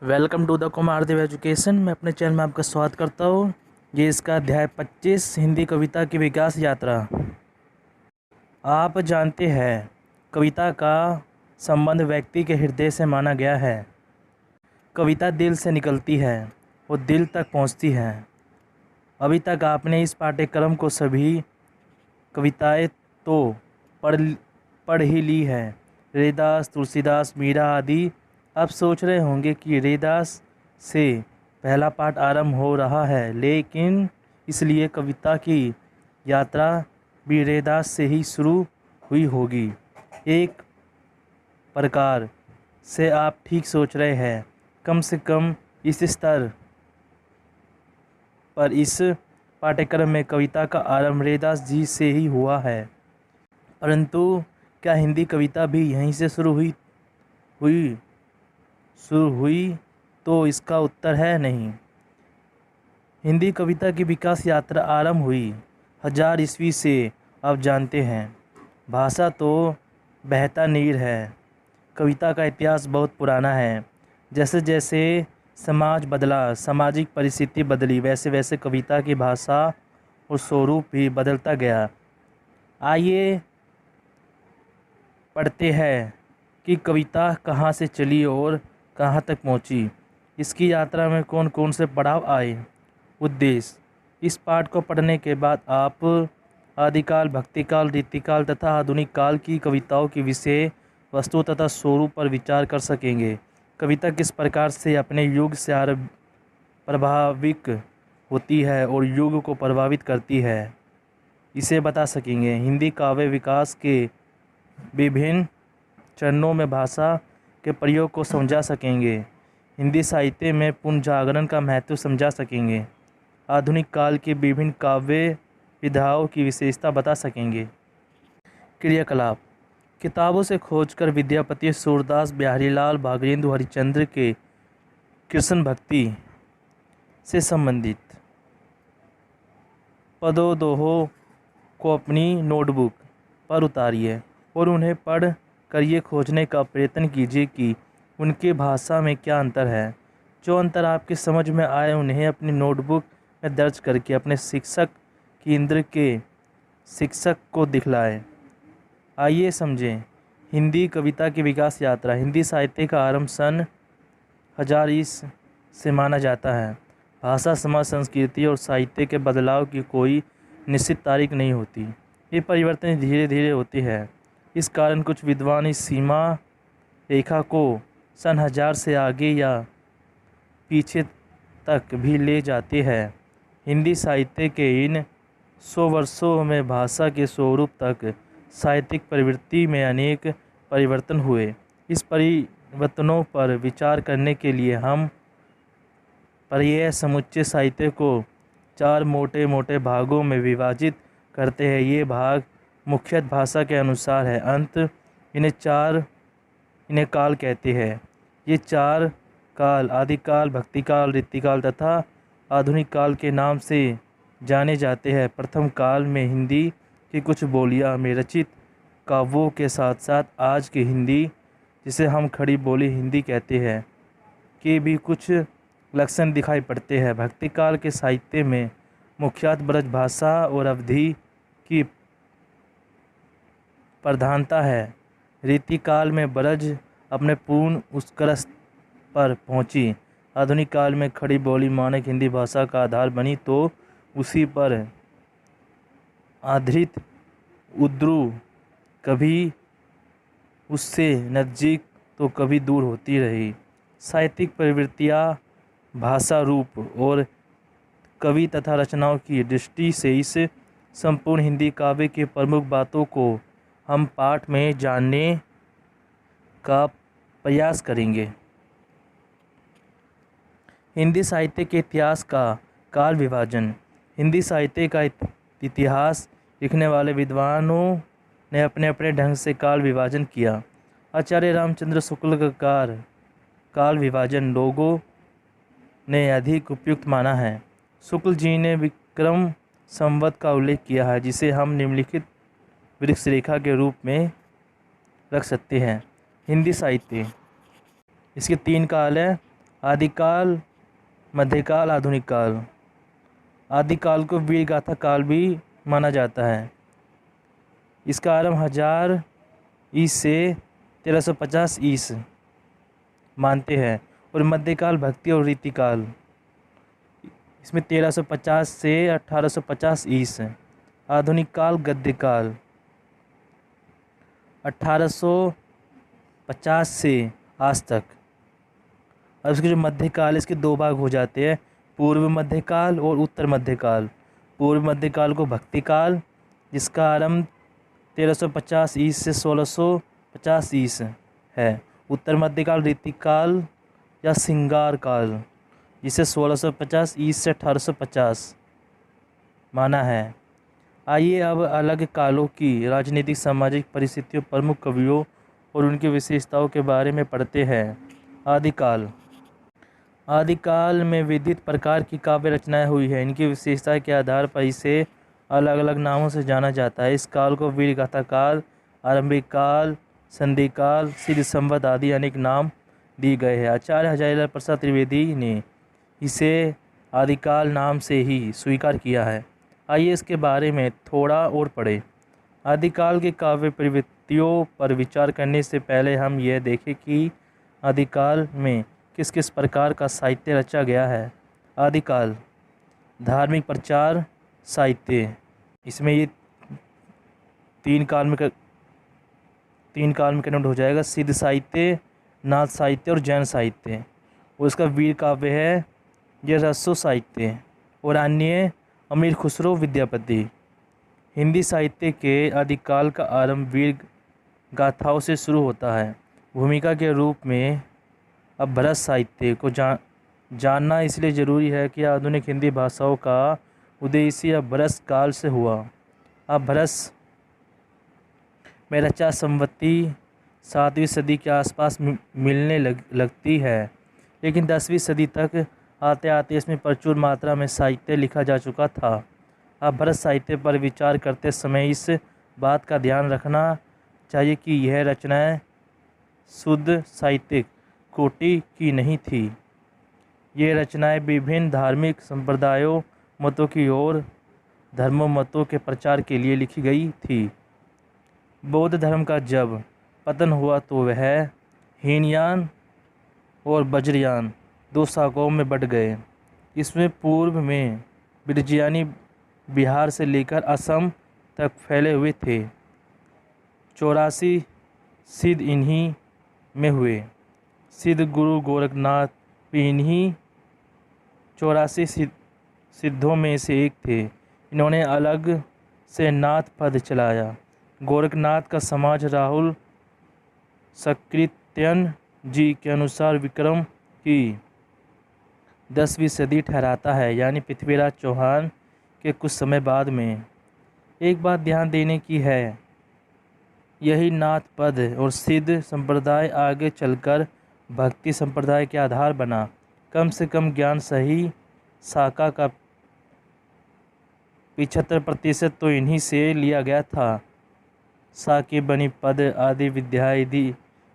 Welcome to the Kumar Dev education. मैं अपने channel में आपका स्वागत करता हूँ। ये इसका अध्याय 25 हिंदी कविता की विकास यात्रा। आप जानते हैं, कविता का संबंध व्यक्ति के हृदय से माना गया है। कविता दिल से निकलती है और दिल तक पहुँचती है। अभी तक आपने इस पाठ्यक्रम को सभी कविताएं तो पढ़ ही ली है, रैदास, तुलसीदास, मीरा आदि। अब सोच रहे होंगे कि रैदास से पहला पाठ आरंभ हो रहा है, लेकिन इसलिए कविता की यात्रा भी रैदास से ही शुरू हुई होगी। एक प्रकार से आप ठीक सोच रहे हैं। कम से कम इस स्तर पर इस पाठ्यक्रम में कविता का आरंभ रैदास जी से ही हुआ है। परंतु क्या हिंदी कविता भी यहीं से शुरू हुई? तो इसका उत्तर है नहीं। हिंदी कविता की विकास यात्रा आरंभ हुई 1000 ईस्वी से। आप जानते हैं, भाषा तो बहता नीर है। कविता का इतिहास बहुत पुराना है। जैसे जैसे समाज बदला, सामाजिक परिस्थिति बदली, वैसे वैसे कविता की भाषा और स्वरूप भी बदलता गया। आइए पढ़ते हैं कि कविता कहाँ से चली और कहाँ तक पहुँची। इसकी यात्रा में कौन कौन से पड़ाव आए। उद्देश्य: इस पाठ को पढ़ने के बाद आप आदिकाल, भक्तिकाल, रीतिकाल तथा आधुनिक काल की कविताओं की विषय वस्तु तथा स्वरूप पर विचार कर सकेंगे। कविता किस प्रकार से अपने युग से प्रभावित होती है और युग को प्रभावित करती है, इसे बता सकेंगे। हिंदी काव्य विकास के विभिन्न चरणों में भाषा के प्रयोग को समझा सकेंगे। हिंदी साहित्य में पुनर्जागरण का महत्व समझा सकेंगे। आधुनिक काल के विभिन्न काव्य विधाओं की विशेषता बता सकेंगे। क्रियाकलाप: किताबों से खोजकर विद्यापति, सूरदास, बिहारीलाल, भागेंद्र हरिश्चंद्र के कृष्ण भक्ति से संबंधित पदों दोहों को अपनी नोटबुक पर उतारिए और उन्हें पढ़ कर ये खोजने का प्रयत्न कीजिए कि उनके भाषा में क्या अंतर है। जो अंतर आपकी समझ में आए उन्हें अपनी नोटबुक में दर्ज करके अपने शिक्षक केंद्र के शिक्षक को दिखलाएं। आइए समझें हिंदी कविता की विकास यात्रा। हिंदी साहित्य का आरंभ सन 1000 ईस्वी से माना जाता है। भाषा, समाज, संस्कृति और साहित्य के बदलाव की कोई निश्चित तारीख नहीं होती। ये परिवर्तन धीरे धीरे होती है। इस कारण कुछ विद्वान इस सीमा रेखा को सन 1000 से आगे या पीछे तक भी ले जाते हैं। हिंदी साहित्य के इन 100 वर्षों में भाषा के स्वरूप तक साहित्यिक प्रवृत्ति में अनेक परिवर्तन हुए। इस परिवर्तनों पर विचार करने के लिए हम यह समुच्चय साहित्य को 4 मोटे मोटे भागों में विभाजित करते हैं। ये भाग मुख्यतः भाषा के अनुसार है। अंत इन्हें काल कहते हैं। ये 4 काल आदिकाल, भक्तिकाल, रीतिकाल तथा आधुनिक काल के नाम से जाने जाते हैं। प्रथम काल में हिंदी की कुछ बोलियां में रचित काव्यों के साथ साथ आज की हिंदी, जिसे हम खड़ी बोली हिंदी कहते हैं, के भी कुछ लक्षण दिखाई पड़ते हैं। भक्तिकाल के साहित्य में मुख्यतः ब्रज भाषा और अवधि की प्रधानता है। रीतिकाल में ब्रज अपने पूर्ण उत्कर्ष पर पहुंची। आधुनिक काल में खड़ी बोली मानक हिंदी भाषा का आधार बनी, तो उसी पर आधारित उर्दू कभी उससे नज़दीक तो कभी दूर होती रही। साहित्यिक प्रवृत्तियाँ, भाषा, रूप और कवि तथा रचनाओं की दृष्टि से इस संपूर्ण हिंदी काव्य की प्रमुख बातों को हम पाठ में जानने का प्रयास करेंगे। हिंदी साहित्य के इतिहास का काल विभाजन। हिंदी साहित्य का इतिहास लिखने वाले विद्वानों ने अपने अपने ढंग से काल विभाजन किया। आचार्य रामचंद्र शुक्ल का काल विभाजन लोगों ने अधिक उपयुक्त माना है। शुक्ल जी ने विक्रम संवत का उल्लेख किया है, जिसे हम निम्नलिखित वृक्ष रेखा के रूप में रख सकते हैं। हिंदी साहित्य, इसके 3 काल हैं: आदिकाल, मध्यकाल, आधुनिक काल। आदिकाल को वीर गाथा काल भी माना जाता है। इसका आरंभ 1000 ईस से 1350 ईस मानते हैं। और मध्यकाल भक्ति और रीतिकाल, इसमें 1350 से 1850 ईस। आधुनिक काल गद्य काल 1850 से आज तक। और इसके जो मध्यकाल, इसके दो भाग हो जाते हैं, पूर्व मध्यकाल और उत्तर मध्यकाल। पूर्व मध्यकाल को भक्ति काल, जिसका आरंभ 1350 ईस से 1650 ईस है। उत्तर मध्यकाल रीतिकाल या श्रृंगार काल, जिसे 1650 ईस से 1850 माना है। आइए अब अलग कालों की राजनीतिक सामाजिक परिस्थितियों, प्रमुख कवियों और उनकी विशेषताओं के बारे में पढ़ते हैं। आदिकाल। आदिकाल में विविध प्रकार की काव्य रचनाएं हुई हैं। इनकी विशेषता के आधार पर इसे अलग अलग नामों से जाना जाता है। इस काल को वीर गाथा काल, आरंभिक काल, संधि काल, सिद्ध संवत आदि अनेक नाम दिए गए हैं। आचार्य हजारीलाल प्रसाद त्रिवेदी ने इसे आदिकाल नाम से ही स्वीकार किया है। आइए इसके बारे में थोड़ा और पढ़ें। आदिकाल के काव्य प्रवृत्तियों पर विचार करने से पहले हम यह देखें कि आदिकाल में किस किस प्रकार का साहित्य रचा गया है। आदिकाल धार्मिक प्रचार साहित्य, इसमें ये तीन काल में कन्वर्ट हो जाएगा। सिद्ध साहित्य, नाथ साहित्य और जैन साहित्य। और इसका वीर काव्य है ये रसो साहित्य। और अन्य अमीर खुसरो विद्यापति। हिंदी साहित्य के आदिकाल का आरंभ वीर गाथाओं से शुरू होता है। भूमिका के रूप में अपभ्रंश साहित्य को जानना इसलिए ज़रूरी है कि आधुनिक हिंदी भाषाओं का उदय इसी अपभ्रंश काल से हुआ। अपभ्रंश में रचा संवत्ति 7वीं सदी के आसपास मिलने लगती है, लेकिन 10वीं सदी तक आते आते इसमें प्रचुर मात्रा में साहित्य लिखा जा चुका था। अपभ्रंश साहित्य पर विचार करते समय इस बात का ध्यान रखना चाहिए कि यह रचनाएं शुद्ध साहित्यिक कोटि की नहीं थी। ये रचनाएं विभिन्न धार्मिक संप्रदायों, मतों की ओर धर्मों मतों के प्रचार के लिए लिखी गई थी। बौद्ध धर्म का जब पतन हुआ तो वह हीनयान और वज्रयान दो शाखाओं में बंट गए। इसमें पूर्व में ब्रजयानी बिहार से लेकर असम तक फैले हुए थे। 84 सिद्ध इन्हीं में हुए। सिद्ध गुरु गोरखनाथ भी इन्हीं 84 सिद्धों में से एक थे। इन्होंने अलग से नाथ पद चलाया। गोरखनाथ का समाज राहुल सकृत्यन जी के अनुसार विक्रम की 10वीं सदी ठहराता है, यानी पृथ्वीराज चौहान के कुछ समय बाद में। एक बात ध्यान देने की है, यही नाथ पद और सिद्ध संप्रदाय आगे चलकर भक्ति संप्रदाय के आधार बना। कम से कम ज्ञान सही शाखा का 75% तो इन्हीं से लिया गया था। साकी बनी पद आदि विद्याएं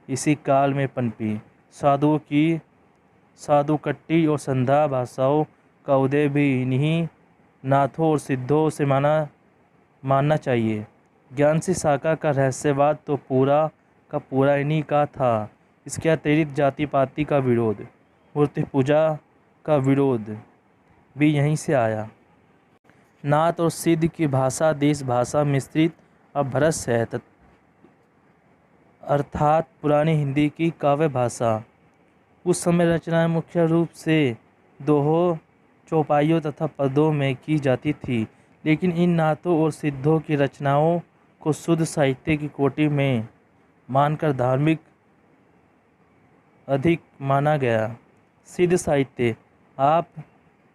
इसी काल में पनपी। साधुओं की साधुकट्टी और संध्या भाषाओं का उदय भी इन्हीं नाथों और सिद्धों से मानना चाहिए। ज्ञान सी शाखा का रहस्यवाद तो पूरा का पूरा इन्हीं का था। इसके अतिरिक्त जाति पाति का विरोध, मूर्ति पूजा का विरोध भी यहीं से आया। नाथ और सिद्ध की भाषा देश भाषा मिश्रित अपभ्रंश है, अर्थात पुरानी हिंदी की काव्य भाषा। उस समय रचनाएं मुख्य रूप से दोहों, चौपाइयों तथा पदों में की जाती थी, लेकिन इन नाथों और सिद्धों की रचनाओं को शुद्ध साहित्य की कोटि में मानकर धार्मिक अधिक माना गया। सिद्ध साहित्य आप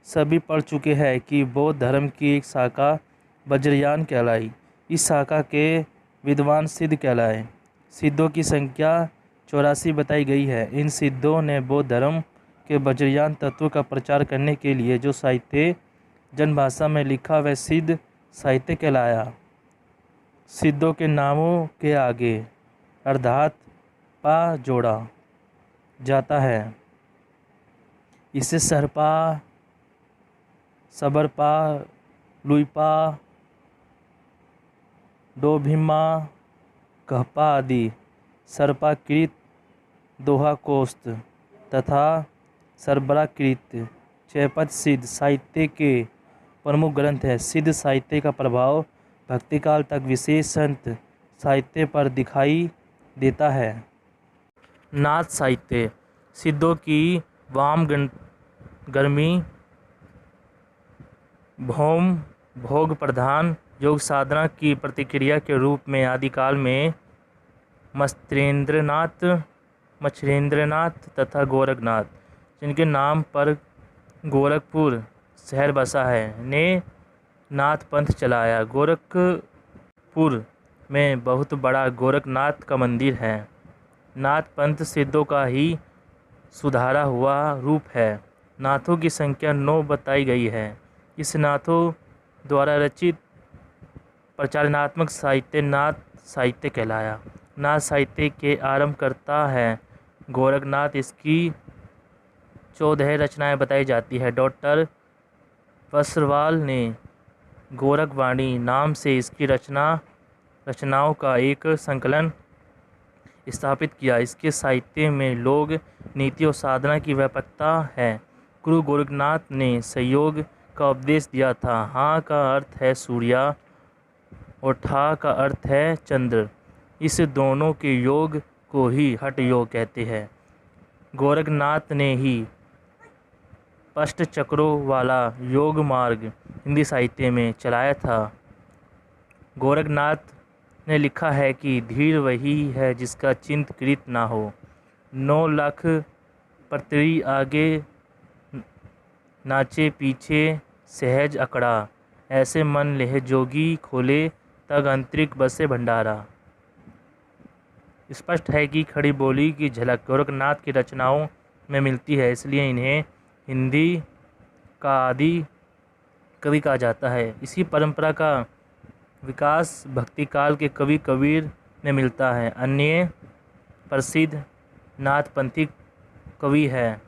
सभी पढ़ चुके हैं कि बौद्ध धर्म की एक शाखा वज्रयान कहलाई। इस शाखा के विद्वान सिद्ध कहलाए। सिद्धों की संख्या 84 बताई गई है। इन सिद्धों ने बौद्ध धर्म के वज्रयान तत्व का प्रचार करने के लिए जो साहित्य जनभाषा में लिखा वह सिद्ध साहित्य कहलाया। सिद्धों के नामों के आगे अर्धात पा जोड़ा जाता है। इसे सरपा, सबरपा, लुइपा, डोभिमा, कहपा आदि सरपाकृत दोहाकोष्ठ तथा सरबराकृत चयपद सिद्ध साहित्य के प्रमुख ग्रंथ है। सिद्ध साहित्य का प्रभाव भक्तिकाल तक विशेष संत साहित्य पर दिखाई देता है। नाथ साहित्य सिद्धों की वाम गर्मी भौम भोग प्रधान योग साधना की प्रतिक्रिया के रूप में आदिकाल में मच्छरेंद्रनाथ तथा गोरखनाथ, जिनके नाम पर गोरखपुर शहर बसा है, ने नाथ पंथ चलाया। गोरखपुर में बहुत बड़ा गोरखनाथ का मंदिर है। नाथ पंथ सिद्धों का ही सुधारा हुआ रूप है। नाथों की संख्या 9 बताई गई है। इस नाथों द्वारा रचित प्रचारणात्मक साहित्य नाथ साहित्य कहलाया। नाथ साहित्य के आरंभकर्ता है गोरखनाथ। इसकी 14 रचनाएं बताई जाती है। डॉक्टर वस्त्रवाल ने गोरखवाणी नाम से इसकी रचनाओं का एक संकलन स्थापित किया। इसके साहित्य में लोक नीति और साधना की व्यापकता है। गुरु गोरखनाथ ने सहयोग का उपदेश दिया था। हाँ का अर्थ है सूर्य और ठा का अर्थ है चंद्र। इस दोनों के योग को ही हठ योग कहते हैं। गोरखनाथ ने ही अष्ट चक्रों वाला योग मार्ग हिंदी साहित्य में चलाया था। गोरखनाथ ने लिखा है कि धीर वही है जिसका चिंत कृत ना हो। 9 लाख पत्री आगे नाचे पीछे सहज अकड़ा, ऐसे मन लेह जोगी खोले तग अंतरिक बसे भंडारा। स्पष्ट है कि खड़ी बोली की झलक गोरखनाथ की रचनाओं में मिलती है, इसलिए इन्हें हिंदी का आदि कवि कहा जाता है। इसी परंपरा का विकास भक्तिकाल के कवि कबीर में मिलता है। अन्य प्रसिद्ध नाथपंथी कवि है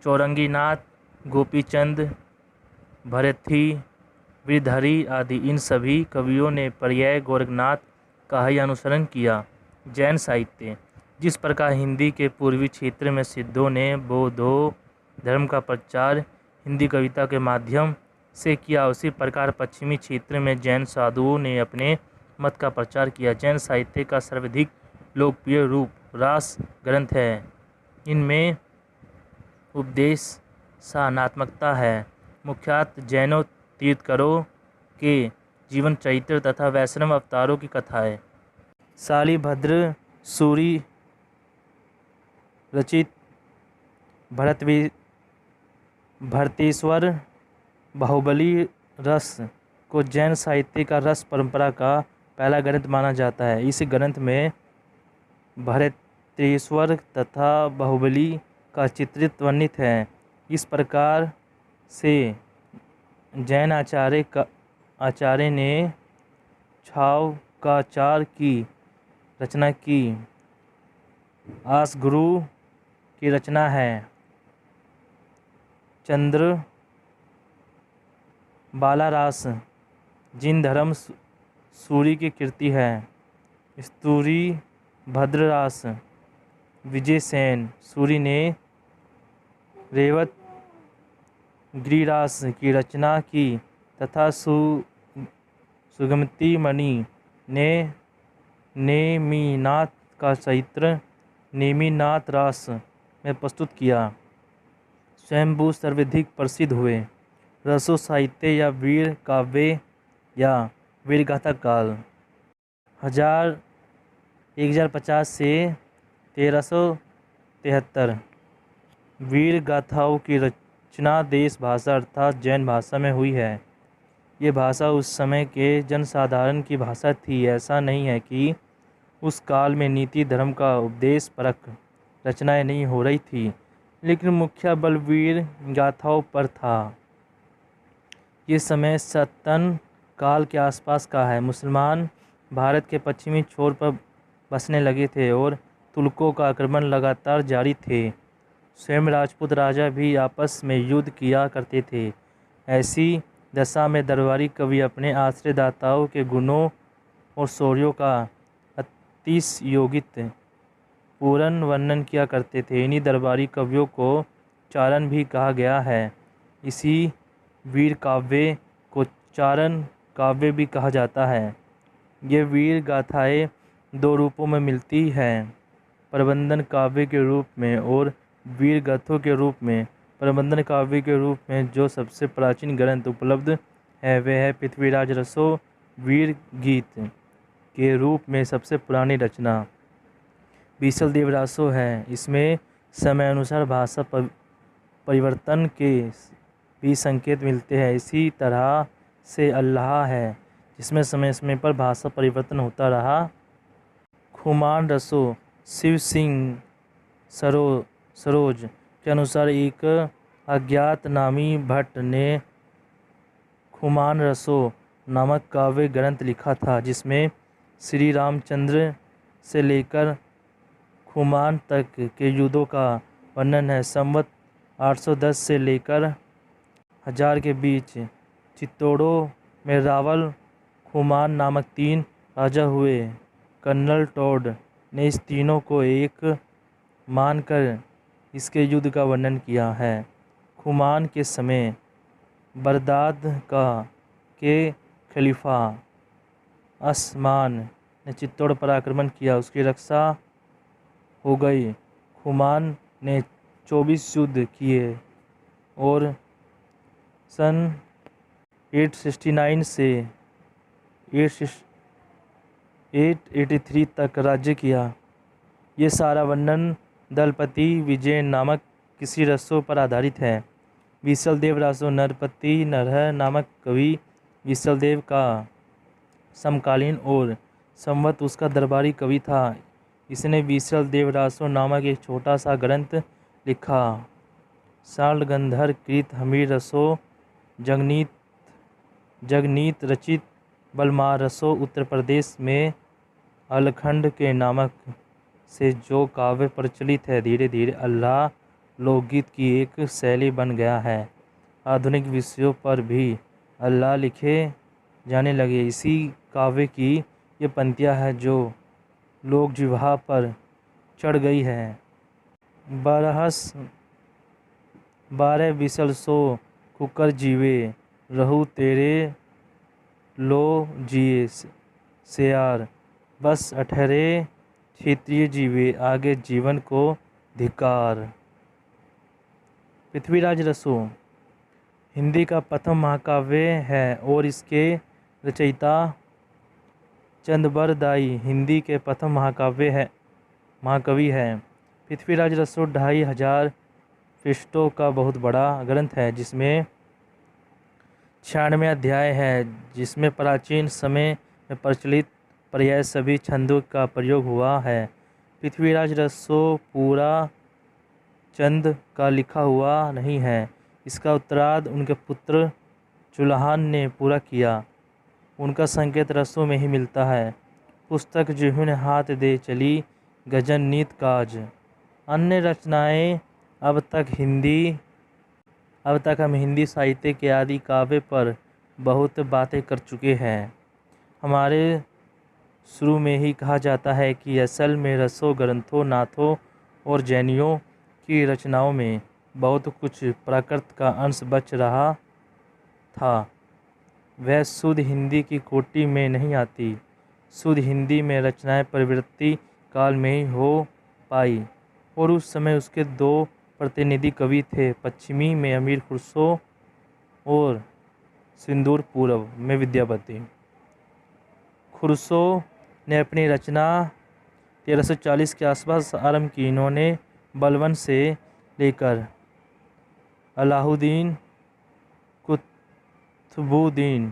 चौरंगीनाथ, गोपीचंद, भरथी, गिरधरी आदि। इन सभी कवियों ने पर्याय गोरखनाथ का ही अनुसरण किया। जैन साहित्य जिस प्रकार हिंदी के पूर्वी क्षेत्र में सिद्धों ने बौद्ध धर्म का प्रचार हिंदी कविता के माध्यम से किया, उसी प्रकार पश्चिमी क्षेत्र में जैन साधुओं ने अपने मत का प्रचार किया। जैन साहित्य का सर्वाधिक लोकप्रिय रूप रास ग्रंथ है। इनमें उपदेश साधनात्मकता है। मुख्यतः जैनों तीर्थंकरों के जीवन चरित्र तथा वैष्णव अवतारों की कथा है। शालिभद्र सूरि रचित भरतेश्वर बाहुबली रस को जैन साहित्य का रस परंपरा का पहला ग्रंथ माना जाता है। इस ग्रंथ में भरतेश्वर तथा बाहुबली का चित्रित वर्णित है। इस प्रकार से जैन आचार्य ने छावकाचार की रचना की। आसगुरु की रचना है चंद्र बालारास। जिन धर्म सूरी की कीर्ति है। स्तुरी भद्ररास विजय सेन सूरी ने रेवत गिरिरास की रचना की तथा सुगमती मणि ने नेमिनाथ का चरित्र नेमिनाथ रास में प्रस्तुत किया। स्वयंभू सर्वाधिक प्रसिद्ध हुए। रसो साहित्य या वीर काव्य या वीरगाथा काल 1050 से 1373। वीर गाथाओं की रचना देश भाषा अर्थात जैन भाषा में हुई है। ये भाषा उस समय के जनसाधारण की भाषा थी। ऐसा नहीं है कि उस काल में नीति धर्म का उपदेश परक रचनाएं नहीं हो रही थी, लेकिन मुख्य बल वीर गाथाओं पर था। ये समय सतन काल के आसपास का है। मुसलमान भारत के पश्चिमी छोर पर बसने लगे थे और तुर्कों का आक्रमण लगातार जारी थे। स्वयं राजपूत राजा भी आपस में युद्ध किया करते थे। ऐसी दशा में दरबारी कवि अपने आश्रयदाताओं के गुणों और शौर्यों का अतिशयोक्ति पूर्ण वर्णन किया करते थे। इन्हीं दरबारी कवियों को चारण भी कहा गया है। इसी वीर काव्य को चारण काव्य भी कहा जाता है। ये वीर गाथाएँ दो रूपों में मिलती हैं, प्रबंधन काव्य के रूप में और वीर गाथों के रूप में। प्रबंधन काव्य के रूप में जो सबसे प्राचीन ग्रंथ उपलब्ध है वह है पृथ्वीराज रसो वीर गीत के रूप में सबसे पुरानी रचना बीसल देव रासो है। इसमें समय अनुसार भाषा परिवर्तन के भी संकेत मिलते हैं। इसी तरह से अल्लाह है जिसमें समय समय पर भाषा परिवर्तन होता रहा। खुमान रसो शिव सिंह सरोज के अनुसार एक अज्ञात नामी भट्ट ने खुमान रसो नामक काव्य ग्रंथ लिखा था, जिसमें श्री रामचंद्र से लेकर खुमान तक के युद्धों का वर्णन है। संवत 810 से लेकर 1000 के बीच चित्तौड़ों में रावल खुमान नामक 3 राजा हुए। कर्नल टॉड ने इस तीनों को एक मानकर इसके युद्ध का वर्णन किया है। खुमान के समय बगदाद के खलीफा असमान ने चित्तौड़ पर आक्रमण किया, उसकी रक्षा हो गई। खुमान ने 24 युद्ध किए और सन 869 से 883 तक राज्य किया। ये सारा वर्णन दलपति विजय नामक किसी रसों पर आधारित है। बीसल देव रासो नरपति नरह नामक कवि बीसल देव का समकालीन और संवत उसका दरबारी कवि था। इसने बीसल देव रासो नामक एक छोटा सा ग्रंथ लिखा। शाल्गंधर कृत हमीर रसो जगनीत रचित बलमार रसो उत्तर प्रदेश में अलखंड के नामक से जो काव्य प्रचलित है, धीरे धीरे अल्लाह लोकगीत की एक शैली बन गया है। आधुनिक विषयों पर भी अल्लाह लिखे जाने लगे। इसी काव्य की ये पंक्तियाँ हैं जो लोक जिह्वा पर चढ़ गई है। 12 बिसल सो कुकर जीवे रहू तेरे लो जिए सेयार बस 18 क्षेत्रीय जीवे आगे जीवन को धिक्कार। पृथ्वीराज रसो हिंदी का प्रथम महाकाव्य है और इसके रचयिता चंदबरदाई हिंदी के प्रथम महाकवि है। पृथ्वीराज रसो 2500 पृष्ठों का बहुत बड़ा ग्रंथ है, जिसमें 96 अध्याय है, जिसमें प्राचीन समय में प्रचलित पर्याय सभी छंदों का प्रयोग हुआ है। पृथ्वीराज रसो पूरा चंद का लिखा हुआ नहीं है। इसका उत्तरार्ध उनके पुत्र चुल्हान ने पूरा किया। उनका संकेत रसों में ही मिलता है। पुस्तक जिन्होंने हाथ दे चली गजन नीत काज। अन्य रचनाएं अब तक हम हिंदी साहित्य के आदि काव्य पर बहुत बातें कर चुके हैं। हमारे शुरू में ही कहा जाता है कि असल में रसों ग्रंथों नाथों और जैनियों की रचनाओं में बहुत कुछ प्राकृत का अंश बच रहा था। वह शुद्ध हिंदी की कोटि में नहीं आती। शुद्ध हिंदी में रचनाएं प्रवृत्ति काल में ही हो पाई और उस समय उसके 2 प्रतिनिधि कवि थे। पश्चिमी में अमीर खुसरो और सिंदूर पूर्व में विद्यापति। खुसरो ने अपनी रचना 1340 के आसपास आरंभ की। इन्होंने बलबन से लेकर अलाउद्दीन कुतुबुद्दीन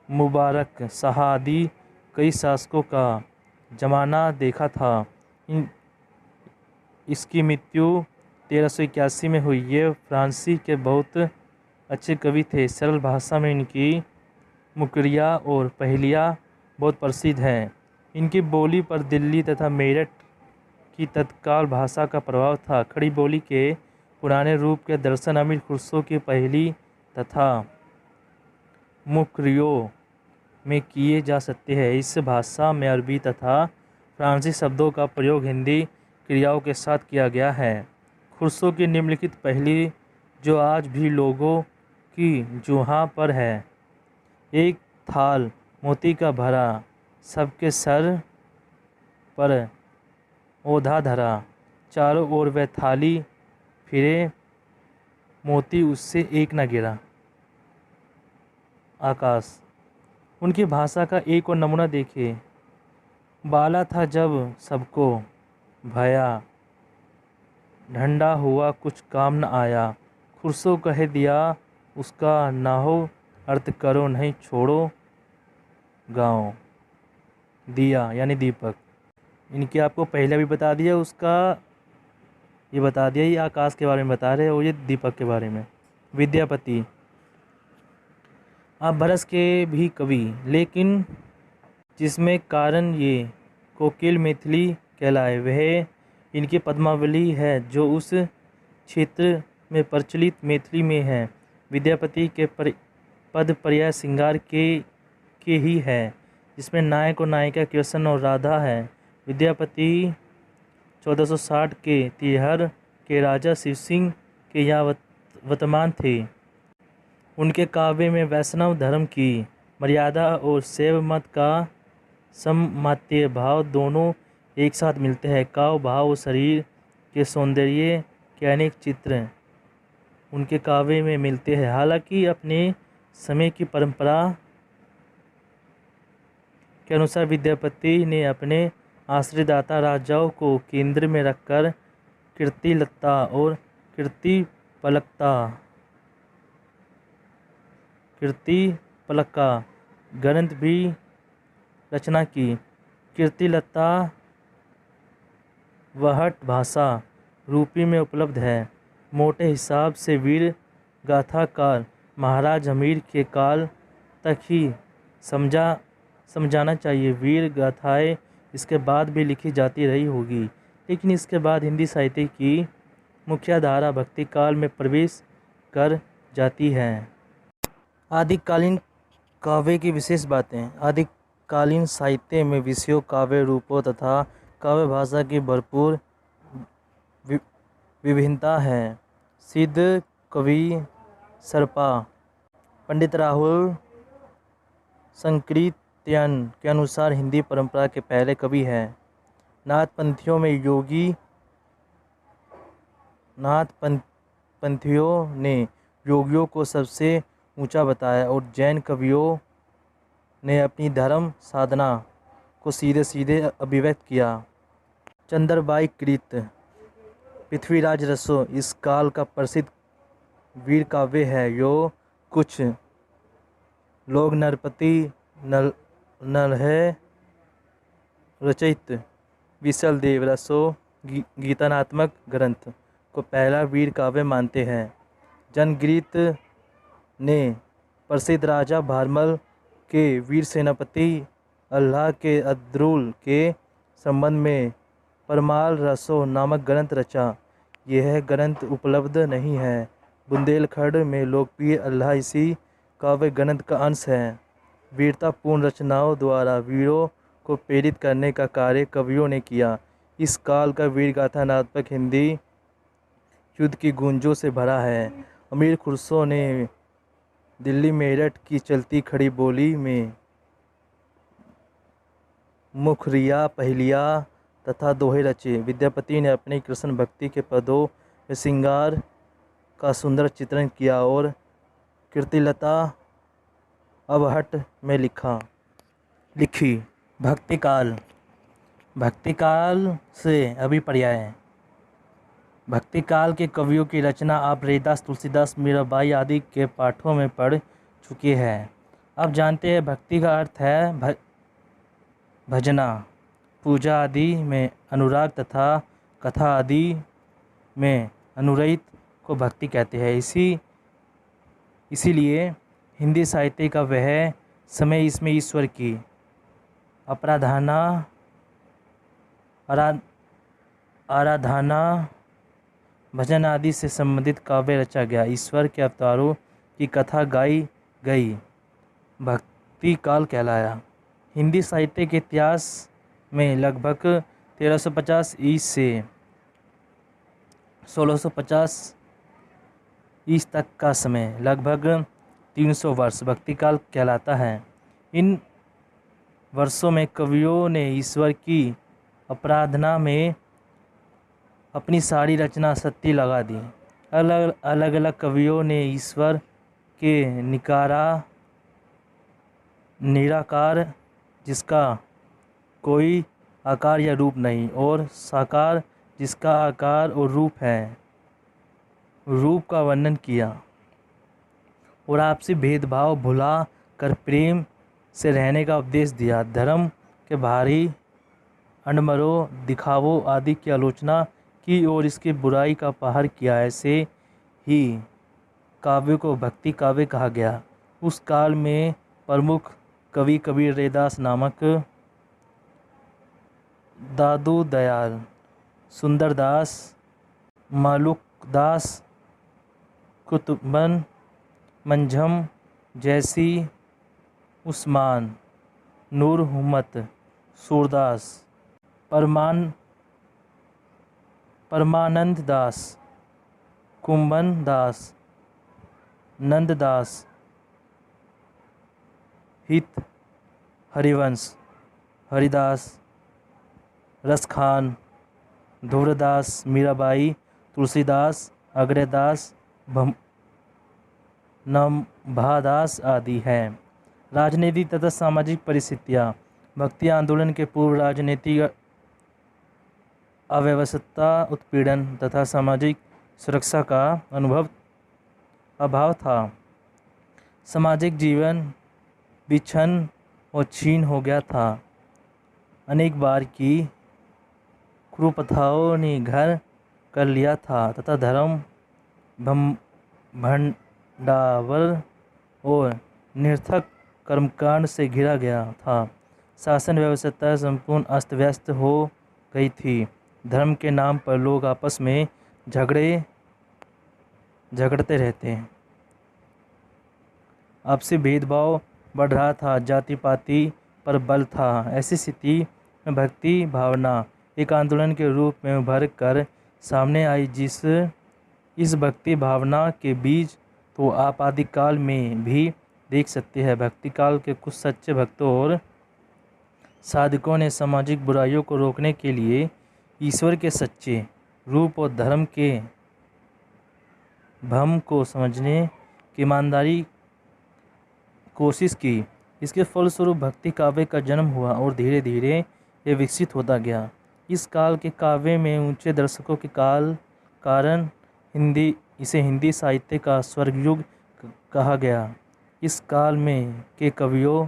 मुबारक शाह आदि कई शासकों का जमाना देखा था। इसकी मृत्यु 1381 में हुई। ये फ्रांसी के बहुत अच्छे कवि थे। सरल भाषा में इनकी मुकरिया और पहेलियाँ बहुत प्रसिद्ध हैं। इनकी बोली पर दिल्ली तथा मेरठ की तत्काल भाषा का प्रभाव था। खड़ी बोली के पुराने रूप के दर्शन अमीर खुसरो की पहली तथा मुकरियों में किए जा सकते हैं। इस भाषा में अरबी तथा फ्रांसीसी शब्दों का प्रयोग हिंदी क्रियाओं के साथ किया गया है। खुसरो की निम्नलिखित पहली, जो आज भी लोगों की जुबां पर है: एक थाल मोती का भरा, सबके सर पर ओढ़ा धरा, चारों ओर वह थाली फिरे, मोती उससे एक न गिरा। आकाश। उनकी भाषा का एक और नमूना देखिए: बाला था जब सबको भया, ढंढा हुआ कुछ काम न आया, खुसरो कह दिया उसका ना हो, अर्थ करो नहीं छोड़ो गाँव। दिया यानी दीपक। इनके आपको पहले भी बता दिया, उसका ये बता दिया, ये आकाश के बारे में बता रहे और ये दीपक के बारे में। विद्यापति। आप बरस के भी कवि, लेकिन जिसमें कारण ये कोकिल मैथिली कहलाए, वह इनकी पद्मावली है जो उस क्षेत्र में प्रचलित मैथिली में है। विद्यापति के पद पर्याय श्रृंगार के ही है, जिसमें नायक और नायिका कृष्ण और राधा है। विद्यापति 1460 के तिहर के राजा शिवसिंह के यहाँ वर्तमान थे। उनके काव्य में वैष्णव धर्म की मर्यादा और शैव मत का सममातीय भाव दोनों एक साथ मिलते हैं। काव्य भाव और शरीर के सौंदर्य के अनेक चित्र उनके काव्य में मिलते हैं। हालांकि अपने समय की परंपरा के अनुसार विद्यापति ने अपने आश्रयदाता राजाओं को केंद्र में रखकर कीर्तिलता और कीर्तिपलका ग्रंथ भी रचना की। कीर्तिलता वहट भाषा रूपी में उपलब्ध है। मोटे हिसाब से वीर गाथाकार महाराज हमीर के काल तक ही समझाना चाहिए। वीर गाथाएँ इसके बाद भी लिखी जाती रही होगी, लेकिन इसके बाद हिंदी साहित्य की मुख्यधारा भक्ति काल में प्रवेश कर जाती है। आदिकालीन काव्य की विशेष बातें। आदिकालीन साहित्य में विषयों, काव्य रूपों तथा काव्य भाषा की भरपूर विभिन्नता है। सिद्ध कवि सरपा पंडित राहुल संकृत्यायन के अनुसार हिंदी परंपरा के पहले कवि हैं। नाथपंथियों ने योगियों को सबसे ऊंचा बताया और जैन कवियों ने अपनी धर्म साधना को सीधे सीधे अभिव्यक्त किया। चंद्रबाई कृत पृथ्वीराज रसो इस काल का प्रसिद्ध वीर काव्य है। यो कुछ लोग नरपति नरहर रचित विसल देव रसो गीतात्मक ग्रंथ को पहला वीर काव्य मानते हैं। जनगीत ने प्रसिद्ध राजा भारमल के वीर सेनापति अल्लाह के अद्रुल के संबंध में परमाल रसो नामक ग्रंथ रचा। यह ग्रंथ उपलब्ध नहीं है। बुंदेलखंड में लोकप्रिय अल्लाह इसी काव्य ग्रंथ का अंश है। वीरतापूर्ण रचनाओं द्वारा वीरों को प्रेरित करने का कार्य कवियों ने किया। इस काल का वीर गाथात्मक हिंदी युद्ध की गूंजों से भरा है। अमीर खुसरो ने दिल्ली मेरठ की चलती खड़ी बोली में मुखरिया, पहलिया तथा दोहे रचे। विद्यापति ने अपनी कृष्ण भक्ति के पदों में श्रृंगार का सुंदर चित्रण किया और कीर्तिलता अबहट में लिखी। भक्तिकाल से अभिप्राय। भक्तिकाल के कवियों की रचना आप रैदास, तुलसीदास, मीराबाई आदि के पाठों में पढ़ चुके हैं। आप जानते हैं भक्ति का अर्थ है भजना, पूजा आदि में अनुराग तथा कथा आदि में अनुरहित को भक्ति कहते हैं। इसीलिए हिंदी साहित्य का वह समय इसमें ईश्वर की आराधना, भजन आदि से संबंधित काव्य रचा गया। ईश्वर के अवतारों की कथा गाई गई भक्ति काल कहलाया। हिंदी साहित्य के इतिहास में लगभग 1350 ईस से 1650 ईस तक का समय, लगभग 300 वर्ष भक्ति काल कहलाता है। इन वर्षों में कवियों ने ईश्वर की आराधना में अपनी सारी रचना शक्ति लगा दी। अलग अलग कवियों ने ईश्वर के निराकार, जिसका कोई आकार या रूप नहीं, और साकार, जिसका आकार और रूप है, रूप का वर्णन किया और आपसी भेदभाव भुला कर प्रेम से रहने का उपदेश दिया। धर्म के भारी अडमरों, दिखावों आदि की आलोचना की और इसकी बुराई का पहार किया। ऐसे ही काव्य को भक्ति काव्य कहा गया। उस काल में प्रमुख कवि कबीर रैदास नामक, दादू दयाल, सुंदरदास, मालुकदास, कुतुबन, मंझम जैसी, उस्मान, नूर हुम्मत, सूरदास, परमानंद दास, कुंभन दास, नंददास, हित, हरिवंश, हरिदास, रसखान, धुरदास, मीराबाई, तुलसीदास, अग्रदास, नम्भादास आदि हैं। राजनीति तथा सामाजिक परिस्थितियाँ। भक्ति आंदोलन के पूर्व राजनीतिक अव्यवस्था, उत्पीड़न तथा सामाजिक सुरक्षा का अभाव था। सामाजिक जीवन विच्छिन्न और क्षीण हो गया था। अनेक बार की कुप्रथाओं ने घर कर लिया था तथा धर्म भंडावर और निरर्थक कर्मकांड से घिरा गया था। शासन व्यवस्था संपूर्ण अस्त व्यस्त हो गई थी। धर्म के नाम पर लोग आपस में झगड़ते रहते, आपसी भेदभाव बढ़ रहा था, जाति पाति पर बल था। ऐसी स्थिति में भक्ति भावना एक आंदोलन के रूप में उभर कर सामने आई। इस भक्ति भावना के बीज तो आप आदिकाल में भी देख सकते हैं। भक्ति काल के कुछ सच्चे भक्तों और साधकों ने सामाजिक बुराइयों को रोकने के लिए ईश्वर के सच्चे रूप और धर्म के भ्रम को समझने की ईमानदारी कोशिश की। इसके फलस्वरूप भक्ति काव्य का जन्म हुआ और धीरे धीरे ये विकसित होता गया। इस काल के काव्य में ऊंचे दर्शकों के कारण इसे हिंदी साहित्य का स्वर्गयुग कहा गया। इस काल में के कवियों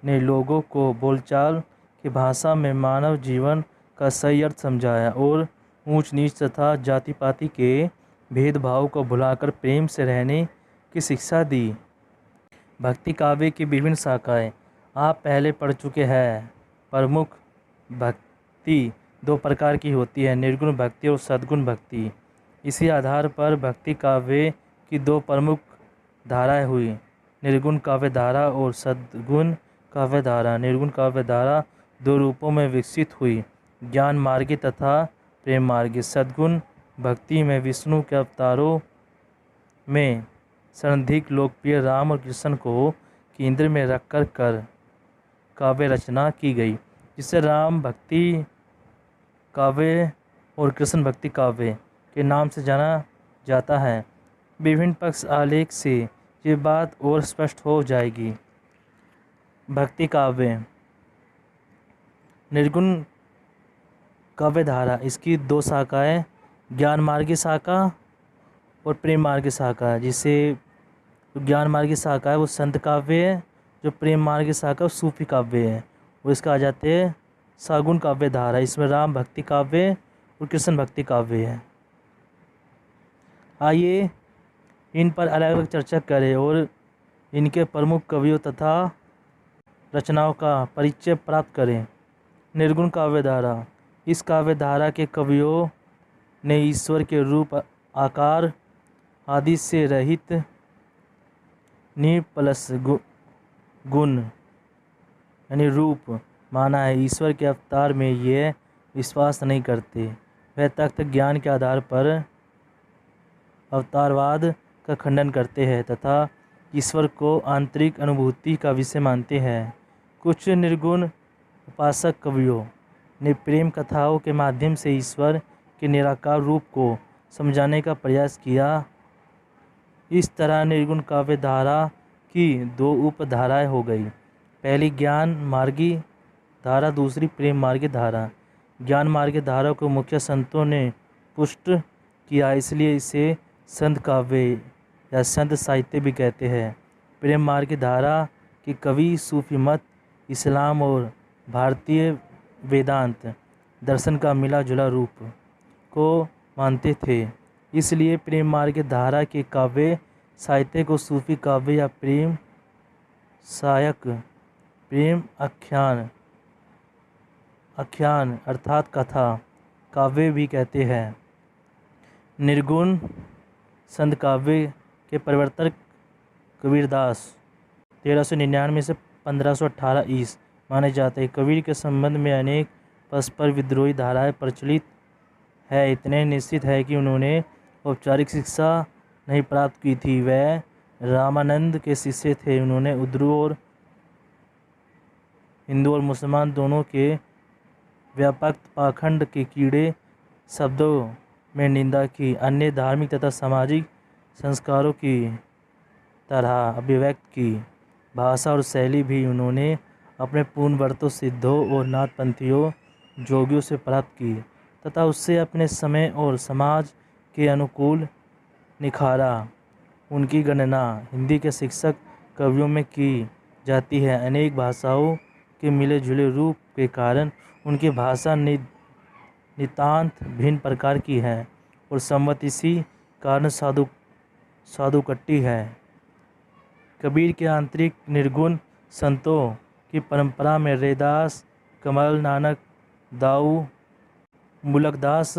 ने लोगों को बोलचाल की भाषा में मानव जीवन का सही अर्थ समझाया और ऊंच नीच तथा जाति पाति के भेदभाव को भुलाकर प्रेम से रहने की शिक्षा दी। भक्ति काव्य की विभिन्न शाखाएं आप पहले पढ़ चुके हैं। प्रमुख भक्ति दो प्रकार की होती है, निर्गुण भक्ति और सद्गुण भक्ति। इसी आधार पर भक्ति काव्य की दो प्रमुख धाराएं हुई, निर्गुण काव्य धारा और सद्गुण काव्य धारा। निर्गुण काव्य धारा दो रूपों में विकसित हुई, ज्ञान मार्गी तथा प्रेम मार्गी। सद्गुण भक्ति में विष्णु के अवतारों में सर्वाधिक लोकप्रिय राम और कृष्ण को केंद्र में रखकर काव्य रचना की गई, जिसे राम भक्ति काव्य और कृष्ण भक्ति काव्य के नाम से जाना जाता है। विभिन्न पक्ष आलेख से ये बात और स्पष्ट हो जाएगी। भक्ति काव्य, निर्गुण काव्य धारा, इसकी दो शाखाएं, ज्ञान मार्गी शाखा और प्रेम मार्गी शाखा। जिसे ज्ञान मार्गी शाखा है वो संत काव्य है, जो प्रेम मार्गी शाखा वो सूफी काव्य है। वो इसका आ जाते हैं सगुण काव्य धारा। इसमें राम भक्ति काव्य और कृष्ण भक्ति काव्य है। आइए इन पर अलग अलग चर्चा करें और इनके प्रमुख कवियों तथा रचनाओं का परिचय प्राप्त करें। निर्गुण काव्य धारा, इस काव्य धारा के कवियों ने ईश्वर के रूप, आकार आदि से रहित निप्लस गुण यानी रूप माना है। ईश्वर के अवतार में ये विश्वास नहीं करते। वह तख्त ज्ञान के आधार पर अवतारवाद का खंडन करते हैं तथा ईश्वर को आंतरिक अनुभूति का विषय मानते हैं। कुछ निर्गुण उपासक कवियों ने प्रेम कथाओं के माध्यम से ईश्वर के निराकार रूप को समझाने का प्रयास किया। इस तरह निर्गुण काव्य धारा की दो उपधाराएं हो गई। पहली ज्ञान मार्गी धारा, दूसरी प्रेम मार्गी धारा। ज्ञान मार्गी धारा को मुख्य संतों ने पुष्ट किया, इसलिए इसे संत काव्य या संत साहित्य भी कहते हैं। प्रेम मार्गी धारा के कवि सूफी मत, इस्लाम और भारतीय वेदांत दर्शन का मिला जुला रूप को मानते थे, इसलिए प्रेम मार्ग धारा के काव्य साहित्य को सूफी काव्य या प्रेम सायक, प्रेम आख्यान अर्थात कथा काव्य भी कहते हैं। निर्गुण संत काव्य के प्रवर्तक कबीरदास 1399 से 1518 ईस माने जाते हैं। कबीर के संबंध में अनेक परस्पर विद्रोही धाराएं प्रचलित है। इतने निश्चित है कि उन्होंने औपचारिक शिक्षा नहीं प्राप्त की थी। वह रामानंद के शिष्य थे। उन्होंने हिंदू और मुसलमान दोनों के व्यापक पाखंड के कीड़े शब्दों में निंदा की। अन्य धार्मिक तथा सामाजिक संस्कारों की तरह अभिव्यक्त की भाषा और शैली भी उन्होंने अपने पूर्णवर्तों सिद्धों और नाथपंथियों जोगियों से प्राप्त की तथा उससे अपने समय और समाज के अनुकूल निखारा। उनकी गणना हिंदी के शिक्षक कवियों में की जाती है। अनेक भाषाओं के मिले जुले रूप के कारण उनकी भाषा नितांत भिन्न प्रकार की है और संवत इसी कारण साधुकट्टी है। कबीर के आंतरिक निर्गुण संतों की परंपरा में रैदास, कमल नानक, दाऊ, मुलकदास,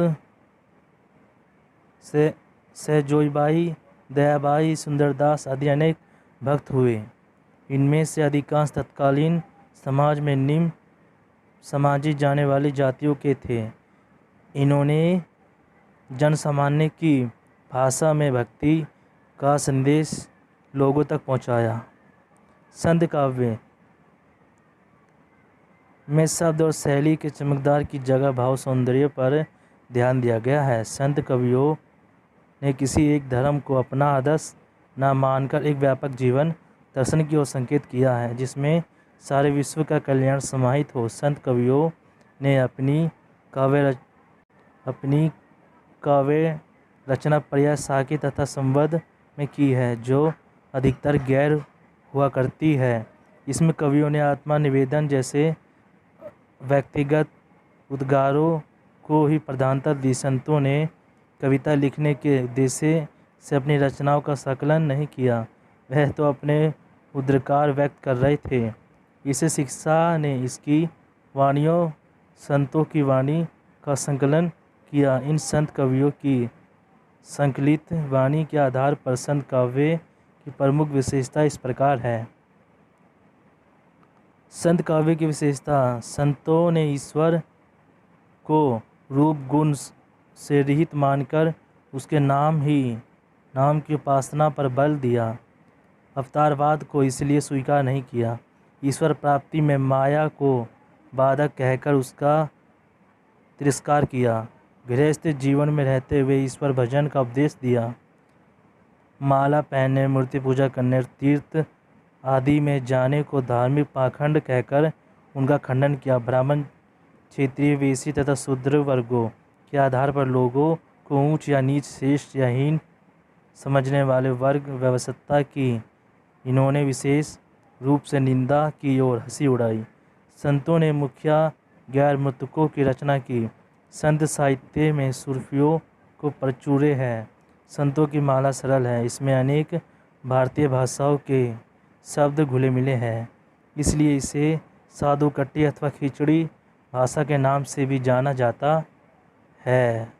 सहजोईबाई, दयाबाई, सुंदरदास आदि अनेक भक्त हुए। इनमें से अधिकांश तत्कालीन समाज में निम्न समाजी जाने वाली जातियों के थे। इन्होंने जनसामान्य की भाषा में भक्ति का संदेश लोगों तक पहुंचाया। संत काव्य में शब्द और शैली के चमकदार की जगह भाव सौंदर्य पर ध्यान दिया गया है। संत कवियों ने किसी एक धर्म को अपना आदर्श न मानकर एक व्यापक जीवन दर्शन की ओर संकेत किया है जिसमें सारे विश्व का कल्याण समाहित हो। संत कवियों ने अपनी काव्य रचना प्रायः साकी तथा संबद्ध में की है जो अधिकतर गैर हुआ करती है। इसमें कवियों ने आत्मा निवेदन जैसे व्यक्तिगत उद्गारों को ही प्रधानता दी। संतों ने कविता लिखने के उद्देश्य से अपनी रचनाओं का संकलन नहीं किया, वह तो अपने उद्गार व्यक्त कर रहे थे। इसे शिक्षा ने इसकी वाणियों संतों की वाणी का संकलन किया। इन संत कवियों की संकलित वाणी के आधार पर संत काव्य की प्रमुख विशेषता इस प्रकार है। संत काव्य की विशेषता: संतों ने ईश्वर को रूप गुण से रहित मानकर उसके नाम की उपासना पर बल दिया। अवतारवाद को इसलिए स्वीकार नहीं किया। ईश्वर प्राप्ति में माया को बाधक कहकर उसका तिरस्कार किया। गृहस्थ जीवन में रहते हुए ईश्वर भजन का उपदेश दिया। माला पहनने, मूर्ति पूजा करने, तीर्थ आदि में जाने को धार्मिक पाखंड कहकर उनका खंडन किया। ब्राह्मण, क्षेत्रीय, वेशी तथा शूद्र वर्गों के आधार पर लोगों को ऊंच या नीच, श्रेष्ठ या हीन समझने वाले वर्ग व्यवस्था की इन्होंने विशेष रूप से निंदा की और हंसी उड़ाई। संतों ने मुखिया गैर मृतकों की रचना की। संत साहित्य में सूफियों को प्रचुर्य है। संतों की माला सरल है। इसमें अनेक भारतीय भाषाओं के शब्द घुले मिले हैं, इसलिए इसे साधुकट्टी अथवा खिचड़ी भाषा के नाम से भी जाना जाता है।